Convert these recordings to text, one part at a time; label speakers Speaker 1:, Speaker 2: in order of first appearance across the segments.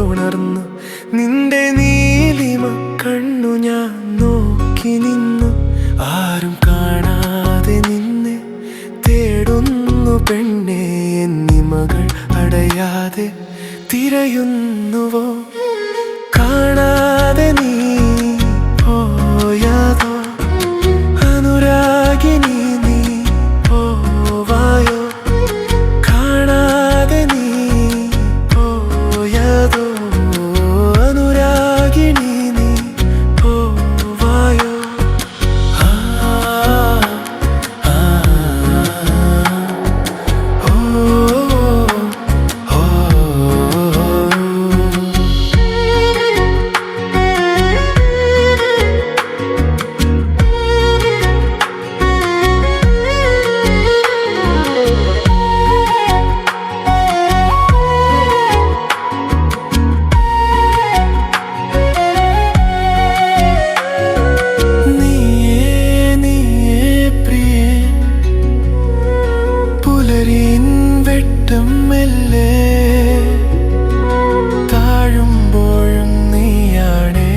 Speaker 1: പെയ്തുണർന്നു നിന്റെ നീലിമ കണ്ണു ഞാൻ നോക്കി നിന്നു. ആരും കാണാതെ നിന്നെ തേടുന്നു പെണ്ണെ, എന്നിമകൾ അടയാതെ തിരയുന്നുവോ? കാണാതെ നീ പോയാതോ അനുരാഗിനി, നീ പോവായോ? കാണാതെ നീ പോയാതോ അനുരാഗിനി, നീ പോവായോ? ആ ആ ഓ ഓ താഴുമ്പോഴും നീയാണേ,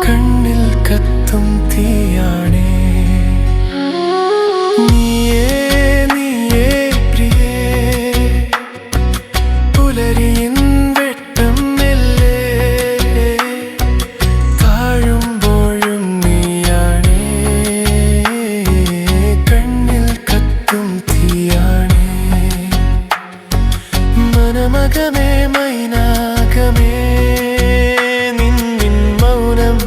Speaker 1: കണ്ണിൽ കത്തും തീയാണേ. നീയേ നീയേ പ്രിയേ, പുലരിയിൻ വെട്ടം മെല്ലെ, താഴുമ്പോഴും നീയാണേ, കണ്ണിൽ കത്തും തീയാണേ. മനമകമേ മൈനാകമേ, നിന്നിൻ മൗനം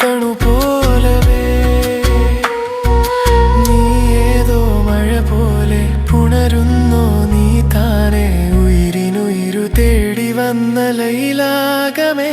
Speaker 1: തണുപോലവേ. നീ ഏതോ മഴ പോലെ പുണരുന്നോ നീ താനെ, ഉയിരിനുയിരു തേടി വന്ന ലൈലാകമേ.